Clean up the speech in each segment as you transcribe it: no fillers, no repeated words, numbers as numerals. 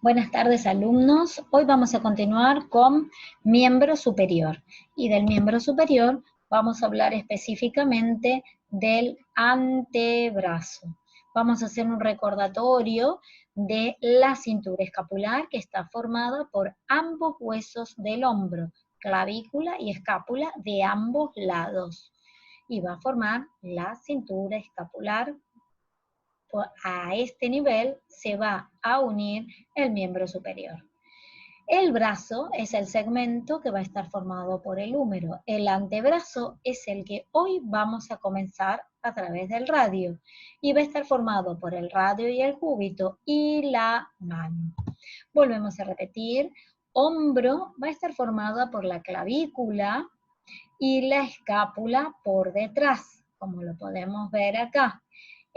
Buenas tardes, alumnos. Hoy vamos a continuar con miembro superior. Y del miembro superior vamos a hablar específicamente del antebrazo. Vamos a hacer un recordatorio de la cintura escapular, que está formada por ambos huesos del hombro, clavícula y escápula de ambos lados. Y va a formar la cintura escapular. A este nivel se va a unir el miembro superior. El brazo es el segmento que va a estar formado por el húmero. El antebrazo es el que hoy vamos a comenzar a través del radio y va a estar formado por el radio y el cúbito y la mano. Volvemos a repetir. Hombro va a estar formada por la clavícula y la escápula por detrás, como lo podemos ver acá.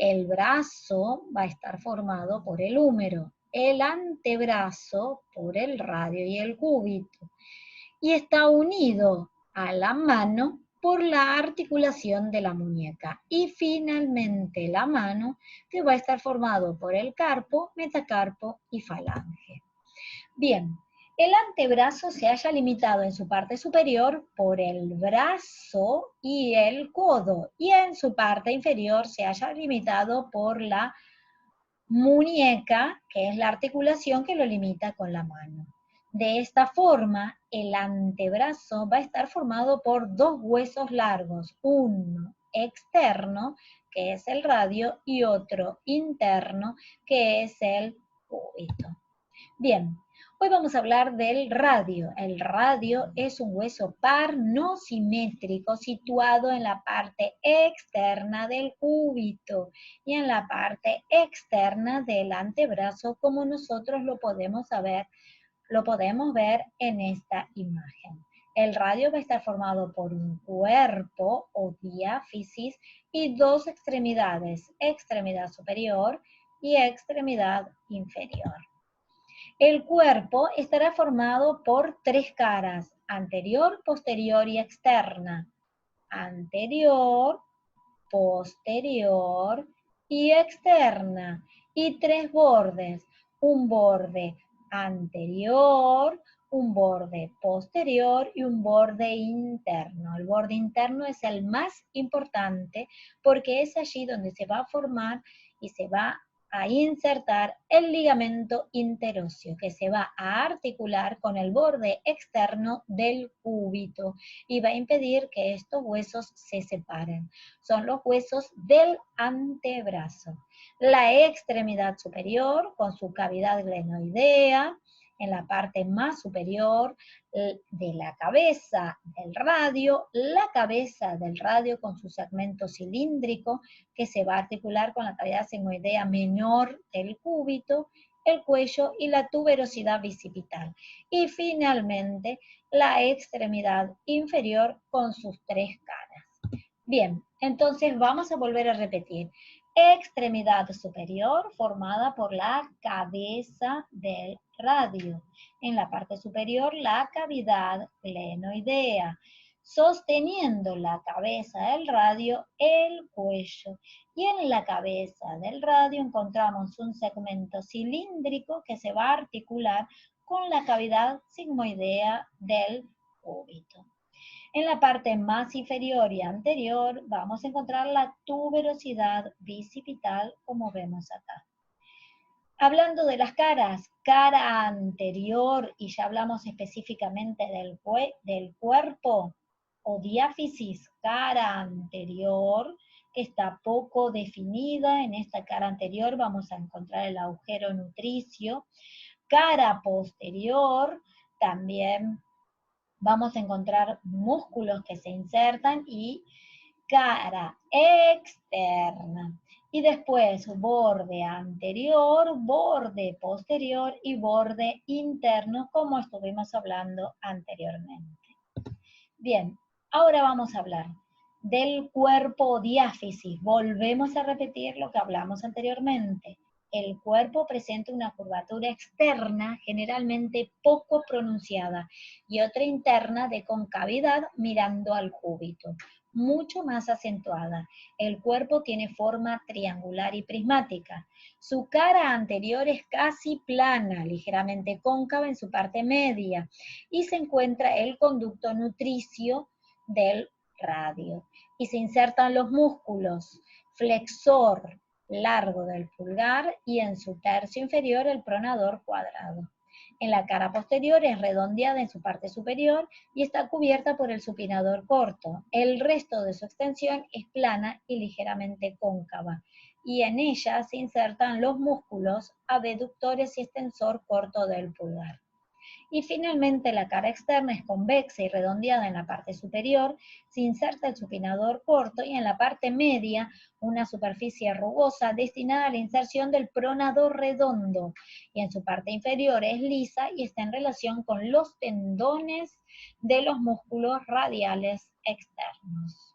El brazo va a estar formado por el húmero, el antebrazo por el radio y el cúbito, y está unido a la mano por la articulación de la muñeca, y finalmente la mano, que va a estar formado por el carpo, metacarpo y falange. Bien, el antebrazo se halla limitado en su parte superior por el brazo y el codo, y en su parte inferior se halla limitado por la muñeca, que es la articulación que lo limita con la mano. De esta forma, el antebrazo va a estar formado por dos huesos largos, uno externo, que es el radio, y otro interno, que es el cúbito. Bien, hoy vamos a hablar del radio. El radio es un hueso par no simétrico situado en la parte externa del cúbito y en la parte externa del antebrazo, como nosotros lo podemos ver en esta imagen. El radio va a estar formado por un cuerpo o diáfisis y dos extremidades, extremidad superior y extremidad inferior. El cuerpo estará formado por tres caras, anterior, posterior y externa. Anterior, posterior y externa. Y tres bordes, un borde anterior, un borde posterior y un borde interno. El borde interno es el más importante porque es allí donde se va a formar y se va a insertar el ligamento interóseo, que se va a articular con el borde externo del cúbito y va a impedir que estos huesos se separen. Son los huesos del antebrazo. La extremidad superior, con su cavidad glenoidea, en la parte más superior de la cabeza del radio, la cabeza del radio con su segmento cilíndrico que se va a articular con la cavidad sigmoidea menor del cúbito, el cuello y la tuberosidad bicipital. Y finalmente la extremidad inferior con sus tres caras. Bien, entonces vamos a volver a repetir. Extremidad superior formada por la cabeza del radio. En la parte superior la cavidad glenoidea. Sosteniendo la cabeza del radio, el cuello. Y en la cabeza del radio encontramos un segmento cilíndrico que se va a articular con la cavidad sigmoidea del cúbito. En la parte más inferior y anterior vamos a encontrar la tuberosidad bicipital, como vemos acá. Hablando de las caras, cara anterior, y ya hablamos específicamente del cuerpo o diáfisis, cara anterior, que está poco definida. En esta cara anterior vamos a encontrar el agujero nutricio. Cara posterior, también vamos a encontrar músculos que se insertan y cara externa. Y después borde anterior, borde posterior y borde interno, como estuvimos hablando anteriormente. Bien, ahora vamos a hablar del cuerpo diáfisis. Volvemos a repetir lo que hablamos anteriormente. El cuerpo presenta una curvatura externa generalmente poco pronunciada y otra interna de concavidad mirando al cúbito. mucho más acentuada. El cuerpo tiene forma triangular y prismática. Su cara anterior es casi plana, ligeramente cóncava en su parte media, y se encuentra el conducto nutricio del radio. Y se insertan los músculos flexor largo del pulgar y en su tercio inferior el pronador cuadrado. En la cara posterior es redondeada en su parte superior y está cubierta por el supinador corto. El resto de su extensión es plana y ligeramente cóncava, y en ella se insertan los músculos abductores y extensor corto del pulgar. Y finalmente la cara externa es convexa y redondeada en la parte superior, se inserta el supinador corto y en la parte media una superficie rugosa destinada a la inserción del pronador redondo, y en su parte inferior es lisa y está en relación con los tendones de los músculos radiales externos.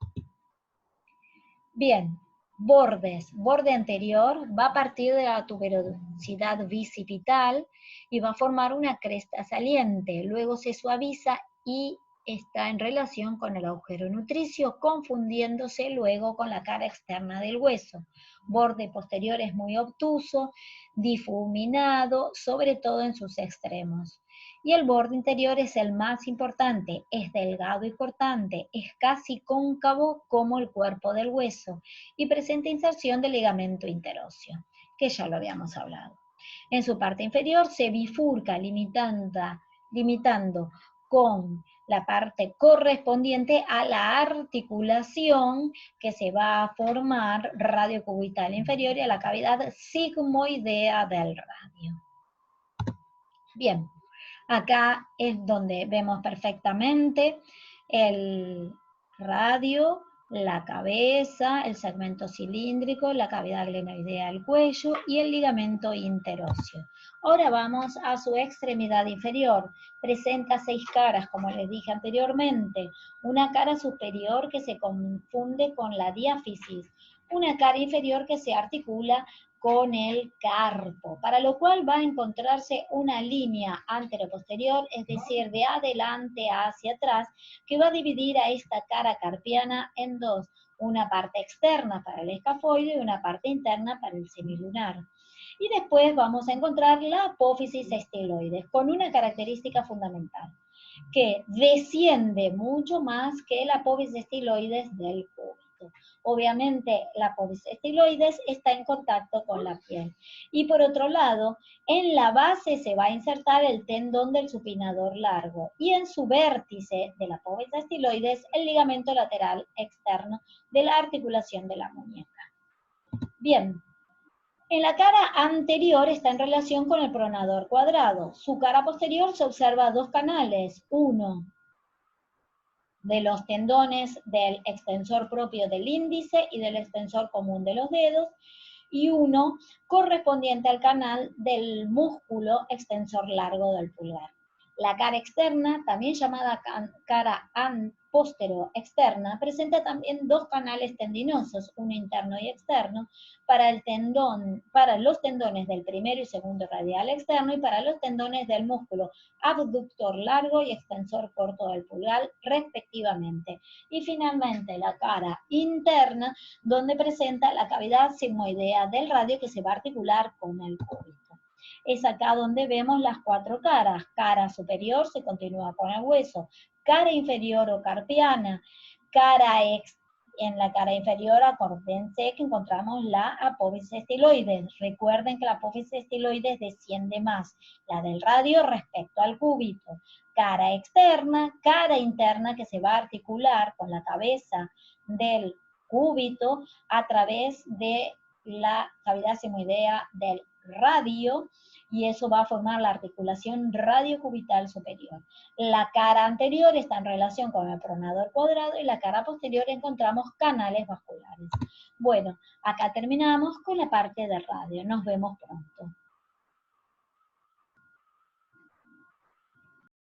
Bien, bordes. Borde anterior va a partir de la tuberosidad bicipital y va a formar una cresta saliente. Luego se suaviza y está en relación con el agujero nutricio, confundiéndose luego con la cara externa del hueso. Borde posterior es muy obtuso, difuminado, sobre todo en sus extremos. Y el borde interior es el más importante, es delgado y cortante, es casi cóncavo como el cuerpo del hueso y presenta inserción del ligamento interóseo, que ya lo habíamos hablado. En su parte inferior se bifurca limitando con la parte correspondiente a la articulación que se va a formar radiocubital inferior y a la cavidad sigmoidea del radio. Bien. Acá es donde vemos perfectamente el radio, la cabeza, el segmento cilíndrico, la cavidad glenoidea del cuello y el ligamento interóseo. Ahora vamos a su extremidad inferior. Presenta 6 caras, como les dije anteriormente. Una cara superior que se confunde con la diáfisis. Una cara inferior que se articula con el carpo, para lo cual va a encontrarse una línea anteroposterior, es decir, de adelante hacia atrás, que va a dividir a esta cara carpiana en dos, una parte externa para el escafoide y una parte interna para el semilunar. Y después vamos a encontrar la apófisis estiloides, con una característica fundamental, que desciende mucho más que la apófisis estiloides del cúbito. Obviamente la apófisis estiloides está en contacto con la piel. Y por otro lado, en la base se va a insertar el tendón del supinador largo y en su vértice de la apófisis estiloides el ligamento lateral externo de la articulación de la muñeca. Bien. En la cara anterior está en relación con el pronador cuadrado. Su cara posterior se observa 2 canales, uno de los tendones del extensor propio del índice y del extensor común de los dedos, y uno correspondiente al canal del músculo extensor largo del pulgar. La cara externa, también llamada cara póstero externa, presenta también 2 canales tendinosos, uno interno y externo, para los tendones del primero y segundo radial externo y para los tendones del músculo abductor largo y extensor corto del pulgar, respectivamente. Y finalmente la cara interna, donde presenta la cavidad sigmoidea del radio que se va a articular con el cúbito. Es acá donde vemos las 4 caras. Cara superior se continúa con el hueso, cara inferior o carpiana, en la cara inferior, acuérdense que encontramos la apófisis estiloides. Recuerden que la apófisis estiloides desciende más, la del radio respecto al cúbito. Cara externa, cara interna que se va a articular con la cabeza del cúbito a través de la cavidad sigmoidea del radio, y eso va a formar la articulación radiocubital superior. La cara anterior está en relación con el pronador cuadrado y la cara posterior encontramos canales vasculares. Bueno, acá terminamos con la parte de radio. Nos vemos pronto.